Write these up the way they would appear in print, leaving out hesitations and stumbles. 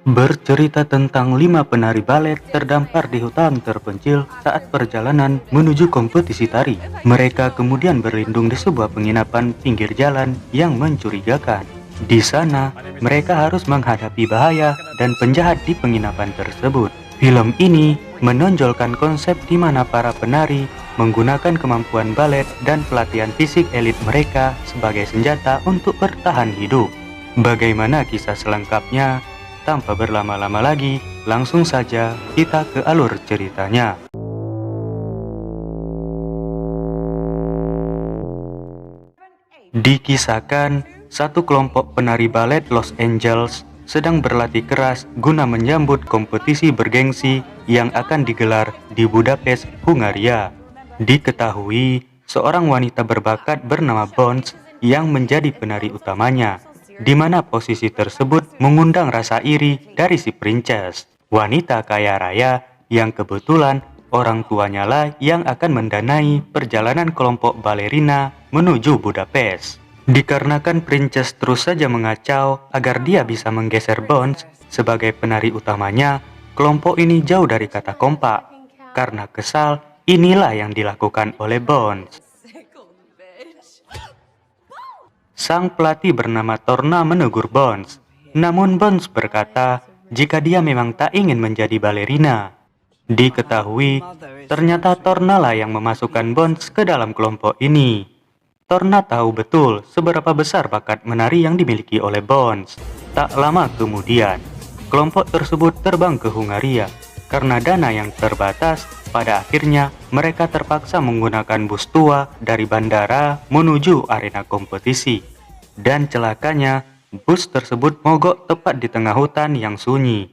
Bercerita tentang 5 penari balet terdampar di hutan terpencil saat perjalanan menuju kompetisi tari. Mereka kemudian berlindung di sebuah penginapan pinggir jalan yang mencurigakan. Di sana, mereka harus menghadapi bahaya dan penjahat di penginapan tersebut. Film ini menonjolkan konsep di mana para penari menggunakan kemampuan balet dan pelatihan fisik elit mereka sebagai senjata untuk bertahan hidup. Bagaimana kisah selengkapnya? Tanpa berlama-lama lagi, langsung saja kita ke alur ceritanya. Dikisahkan, satu kelompok penari balet Los Angeles sedang berlatih keras guna menyambut kompetisi bergengsi yang akan digelar di Budapest, Hungaria. Diketahui, seorang wanita berbakat bernama Bones yang menjadi penari utamanya, di mana posisi tersebut mengundang rasa iri dari si princess, wanita kaya raya yang kebetulan orang tuanya lah yang akan mendanai perjalanan kelompok balerina menuju Budapest. Dikarenakan princess terus saja mengacau agar dia bisa menggeser Bones sebagai penari utamanya, kelompok ini jauh dari kata kompak. Karena kesal, inilah yang dilakukan oleh Bones. Sang pelatih bernama Torna menegur Bones. Namun Bones berkata jika dia memang tak ingin menjadi balerina. Diketahui, ternyata Torna lah yang memasukkan Bones ke dalam kelompok ini. Torna tahu betul seberapa besar bakat menari yang dimiliki oleh Bones. Tak lama kemudian, kelompok tersebut terbang ke Hungaria. Karena dana yang terbatas, pada akhirnya mereka terpaksa menggunakan bus tua dari bandara menuju arena kompetisi. Dan celakanya, bus tersebut mogok tepat di tengah hutan yang sunyi.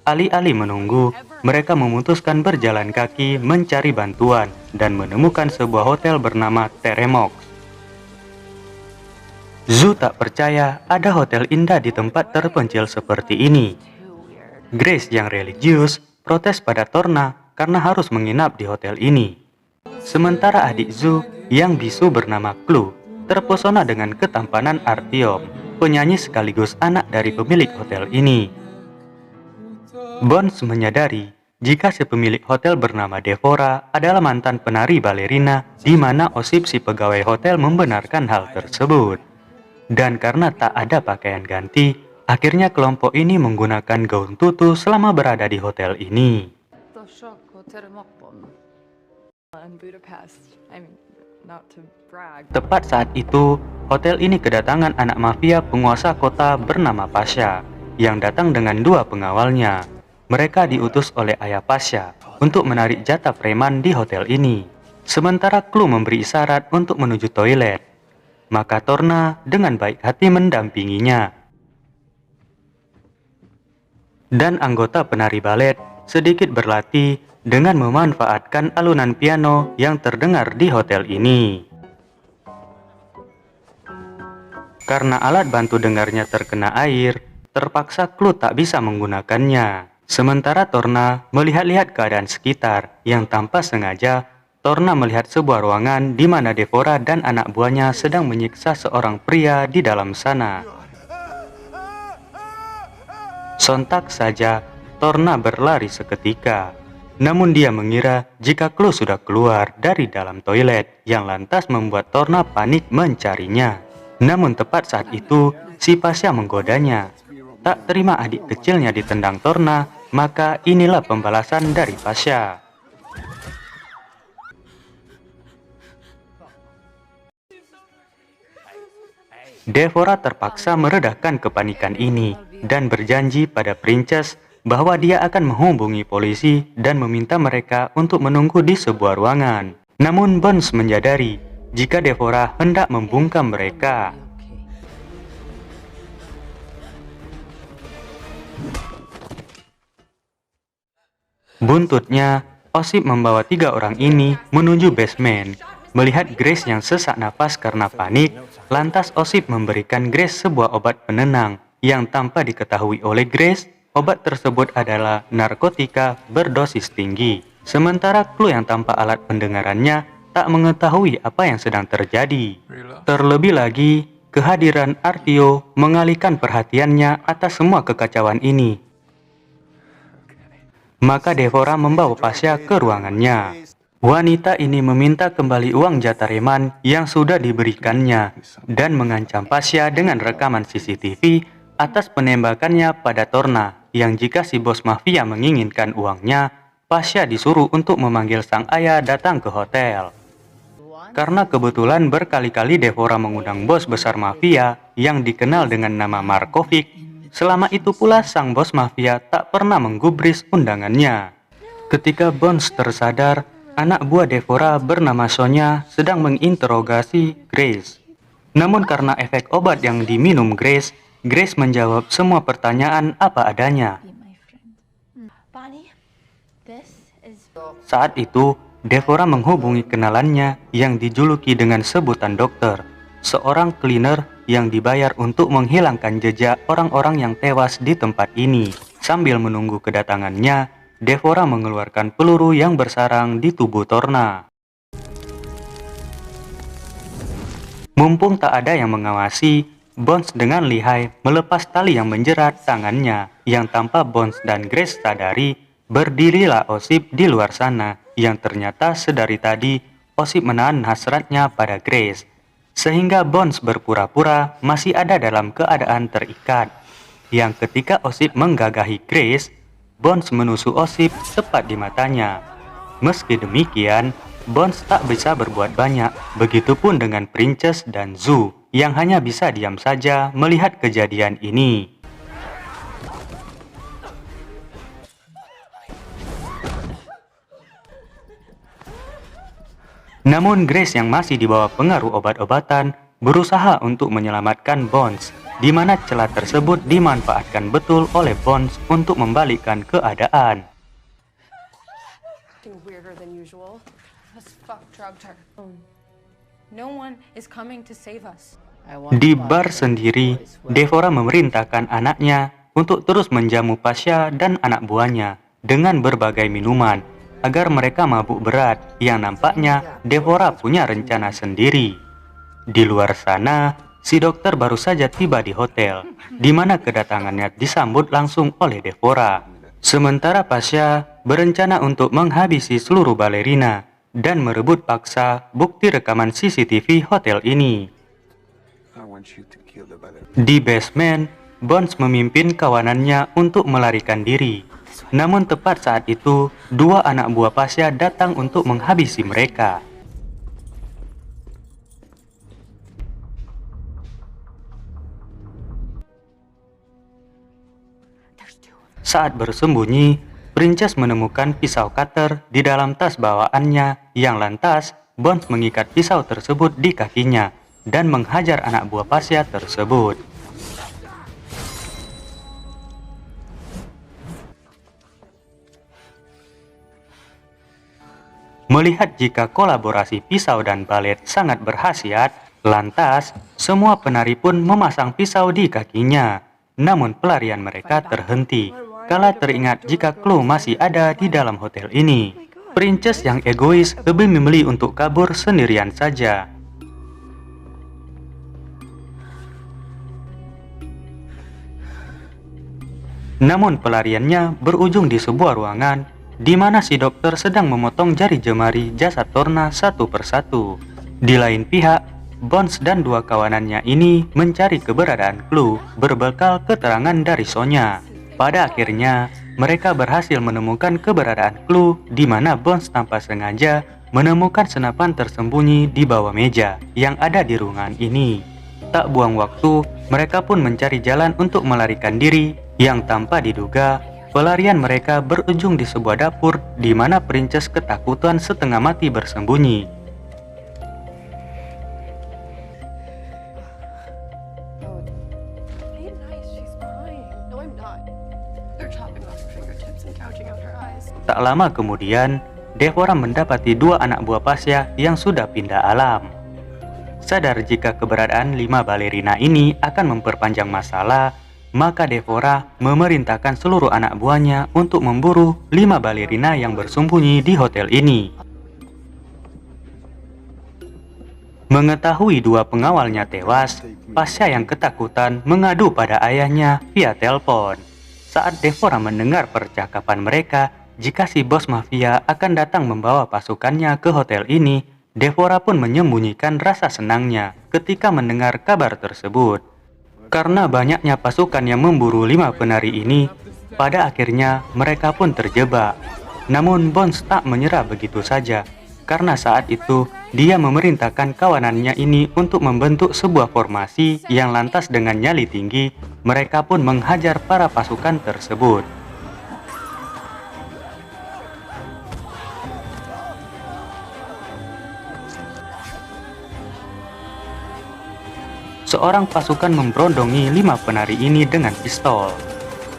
Alih-alih menunggu, mereka memutuskan berjalan kaki mencari bantuan dan menemukan sebuah hotel bernama Teremox. Zhu tak percaya ada hotel indah di tempat terpencil seperti ini. Grace yang religius protes pada Torna karena harus menginap di hotel ini. Sementara adik Zhu yang bisu bernama Chloe terpesona dengan ketampanan Artyom, penyanyi sekaligus anak dari pemilik hotel ini. Bones menyadari jika si pemilik hotel bernama Devora adalah mantan penari balerina, di mana osip si pegawai hotel membenarkan hal tersebut. Dan karena tak ada pakaian ganti, akhirnya kelompok ini menggunakan gaun tutu selama berada di hotel ini. Tepat saat itu, hotel ini kedatangan anak mafia penguasa kota bernama Pasha, yang datang dengan 2 pengawalnya. Mereka diutus oleh ayah Pasha untuk menarik jatah preman di hotel ini. Sementara Chloe memberi isyarat untuk menuju toilet. Maka Torna dengan baik hati mendampinginya. Dan anggota penari balet sedikit berlatih dengan memanfaatkan alunan piano yang terdengar di hotel ini. Karena alat bantu dengarnya terkena air, terpaksa Chloe tak bisa menggunakannya. Sementara Torna melihat-lihat keadaan sekitar yang tanpa sengaja Torna melihat sebuah ruangan di mana Devora dan anak buahnya sedang menyiksa seorang pria di dalam sana. Sontak saja, Torna berlari seketika. Namun dia mengira jika Chloe sudah keluar dari dalam toilet, yang lantas membuat Torna panik mencarinya. Namun tepat saat itu, si Pasha menggodanya. Tak terima adik kecilnya ditendang Torna, maka inilah pembalasan dari Pasha. Devora terpaksa meredakan kepanikan ini dan berjanji pada princess bahwa dia akan menghubungi polisi dan meminta mereka untuk menunggu di sebuah ruangan. Namun Bones menyadari jika Devora hendak membungkam mereka. Buntutnya, osip membawa 3 orang ini menuju basement. Melihat Grace yang sesak napas karena panik, lantas osip memberikan Grace sebuah obat penenang yang tanpa diketahui oleh Grace, obat tersebut adalah narkotika berdosis tinggi. Sementara Chloe yang tanpa alat pendengarannya tak mengetahui apa yang sedang terjadi. Terlebih lagi, kehadiran Artio mengalihkan perhatiannya atas semua kekacauan ini. Maka Devora membawa Pasha ke ruangannya. Wanita ini meminta kembali uang jatah reman yang sudah diberikannya dan mengancam Pasha dengan rekaman CCTV atas penembakannya pada Torna, yang jika si bos mafia menginginkan uangnya, Pasha disuruh untuk memanggil sang ayah datang ke hotel. Karena kebetulan berkali-kali Devora mengundang bos besar mafia yang dikenal dengan nama Markovic, selama itu pula sang bos mafia tak pernah menggubris undangannya. Ketika Bones tersadar, anak buah Devora bernama Sonya sedang menginterogasi Grace. Namun karena efek obat yang diminum Grace menjawab semua pertanyaan apa adanya. Saat itu, Devora menghubungi kenalannya yang dijuluki dengan sebutan dokter, seorang cleaner yang dibayar untuk menghilangkan jejak orang-orang yang tewas di tempat ini. Sambil menunggu kedatangannya, Devora mengeluarkan peluru yang bersarang di tubuh Torna. Mumpung tak ada yang mengawasi, Bones dengan lihai melepas tali yang menjerat tangannya, yang tanpa Bones dan Grace sadari, berdirilah Osip di luar sana, yang ternyata sedari tadi Osip menahan hasratnya pada Grace, sehingga Bones berpura-pura masih ada dalam keadaan terikat, yang ketika Osip menggagahi Grace, Bones menusuk Osip tepat di matanya. Meski demikian, Bones tak bisa berbuat banyak, begitupun dengan Princess dan Zoo, yang hanya bisa diam saja melihat kejadian ini. Namun Grace yang masih di bawah pengaruh obat-obatan berusaha untuk menyelamatkan Bones, di mana celah tersebut dimanfaatkan betul oleh Bones untuk membalikkan keadaan. Di bar sendiri, Devora memerintahkan anaknya untuk terus menjamu Pasha dan anak buahnya dengan berbagai minuman agar mereka mabuk berat, yang nampaknya Devora punya rencana sendiri. Di luar sana, si dokter baru saja tiba di hotel, di mana kedatangannya disambut langsung oleh Devora. Sementara Pasha berencana untuk menghabisi seluruh balerina dan merebut paksa bukti rekaman CCTV hotel ini. Di basement, Bones memimpin kawanannya untuk melarikan diri. Namun tepat saat itu, dua anak buah Pasha datang untuk menghabisi mereka. Saat bersembunyi, Princess menemukan pisau cutter di dalam tas bawaannya, yang lantas Bones mengikat pisau tersebut di kakinya dan menghajar anak buah Pasha tersebut. Melihat jika kolaborasi pisau dan balet sangat berkhasiat, lantas semua penari pun memasang pisau di kakinya. Namun pelarian mereka terhenti kala teringat jika Chloe masih ada di dalam hotel ini. Princess yang egois lebih memilih untuk kabur sendirian saja. Namun pelariannya berujung di sebuah ruangan di mana si dokter sedang memotong jari jemari jasad Torna satu persatu. Di lain pihak, Bones dan dua kawanannya ini mencari keberadaan Chloe berbekal keterangan dari Sonya. Pada akhirnya, mereka berhasil menemukan keberadaan Chloe, di mana Bones tanpa sengaja menemukan senapan tersembunyi di bawah meja yang ada di ruangan ini. Tak buang waktu, mereka pun mencari jalan untuk melarikan diri, yang tanpa diduga, pelarian mereka berujung di sebuah dapur di mana Princess ketakutan setengah mati bersembunyi. Tak lama kemudian, Devora mendapati dua anak buah Pasha yang sudah pindah alam. Sadar jika keberadaan 5 balerina ini akan memperpanjang masalah, maka Devora memerintahkan seluruh anak buahnya untuk memburu 5 balerina yang bersembunyi di hotel ini. Mengetahui dua pengawalnya tewas, Pasha yang ketakutan mengadu pada ayahnya via telepon. Saat Devora mendengar percakapan mereka, jika si bos mafia akan datang membawa pasukannya ke hotel ini, Devora pun menyembunyikan rasa senangnya ketika mendengar kabar tersebut. Karena banyaknya pasukan yang memburu 5 penari ini, pada akhirnya mereka pun terjebak. Namun Bones tak menyerah begitu saja, karena saat itu dia memerintahkan kawanannya ini untuk membentuk sebuah formasi yang lantas dengan nyali tinggi, mereka pun menghajar para pasukan tersebut. Seorang pasukan memberondongi 5 penari ini dengan pistol.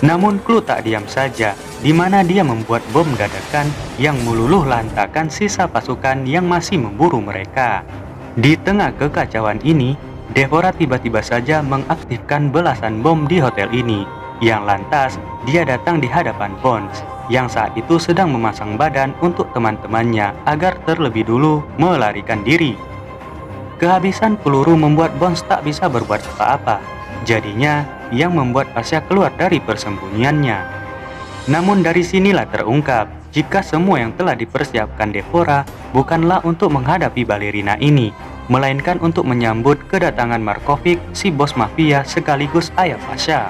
Namun Clue tak diam saja, di mana dia membuat bom dadakan yang meluluh lantakan sisa pasukan yang masih memburu mereka. Di tengah kekacauan ini, Devora tiba-tiba saja mengaktifkan belasan bom di hotel ini, yang lantas dia datang di hadapan Bones, yang saat itu sedang memasang badan untuk teman-temannya agar terlebih dulu melarikan diri. Kehabisan peluru membuat Bones tak bisa berbuat apa-apa. Jadinya, yang membuat Pasha keluar dari persembunyiannya. Namun dari sinilah terungkap, jika semua yang telah dipersiapkan Devora bukanlah untuk menghadapi balerina ini, melainkan untuk menyambut kedatangan Markovic, si bos mafia sekaligus ayah Pasha.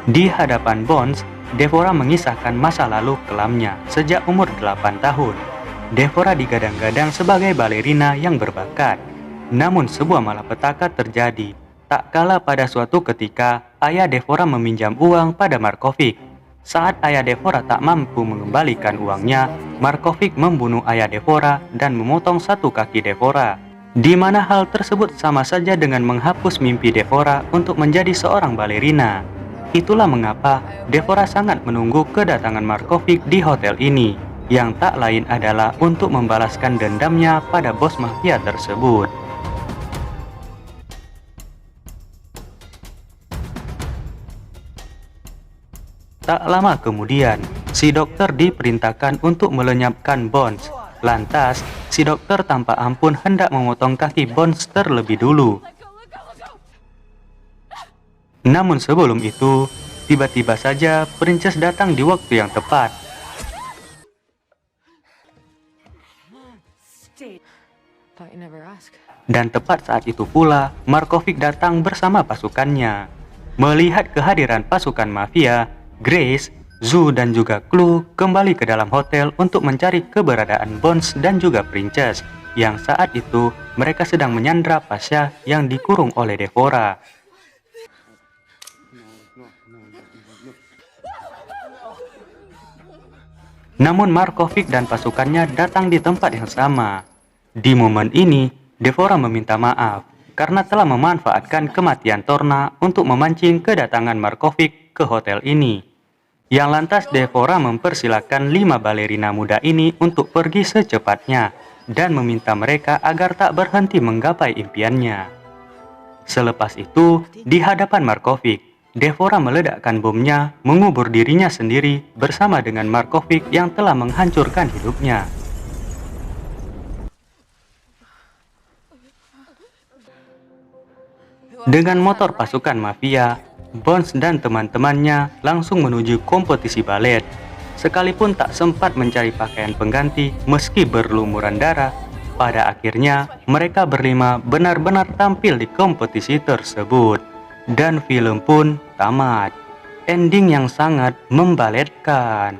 Di hadapan Bones, Devora mengisahkan masa lalu kelamnya sejak umur 8 tahun. Devora digadang-gadang sebagai balerina yang berbakat. Namun sebuah malapetaka terjadi, tak kala pada suatu ketika ayah Devora meminjam uang pada Markovic. Saat ayah Devora tak mampu mengembalikan uangnya, Markovic membunuh ayah Devora dan memotong satu kaki Devora. Di mana hal tersebut sama saja dengan menghapus mimpi Devora untuk menjadi seorang balerina. Itulah mengapa Devora sangat menunggu kedatangan Markovic di hotel ini, yang tak lain adalah untuk membalaskan dendamnya pada bos mafia tersebut. Tak lama kemudian, si dokter diperintahkan untuk melenyapkan Bones. Lantas, si dokter tanpa ampun hendak memotong kaki Bones terlebih dulu. Namun sebelum itu, tiba-tiba saja Princess datang di waktu yang tepat. Dan tepat saat itu pula, Markovic datang bersama pasukannya. Melihat kehadiran pasukan mafia, Grace, Zoo, dan juga Clue kembali ke dalam hotel untuk mencari keberadaan Bones dan juga Princess, yang saat itu mereka sedang menyandra Pasha yang dikurung oleh Devora. Namun Markovic dan pasukannya datang di tempat yang sama. Di momen ini, Devora meminta maaf karena telah memanfaatkan kematian Torna untuk memancing kedatangan Markovic ke hotel ini. Yang lantas Devora mempersilahkan 5 balerina muda ini untuk pergi secepatnya dan meminta mereka agar tak berhenti menggapai impiannya. Selepas itu, di hadapan Markovic, Devora meledakkan bomnya, mengubur dirinya sendiri bersama dengan Markovic yang telah menghancurkan hidupnya. Dengan motor pasukan mafia, Bones dan teman-temannya langsung menuju kompetisi balet. Sekalipun tak sempat mencari pakaian pengganti meski berlumuran darah, pada akhirnya mereka berlima benar-benar tampil di kompetisi tersebut. Dan film pun tamat. Ending yang sangat membaletkan.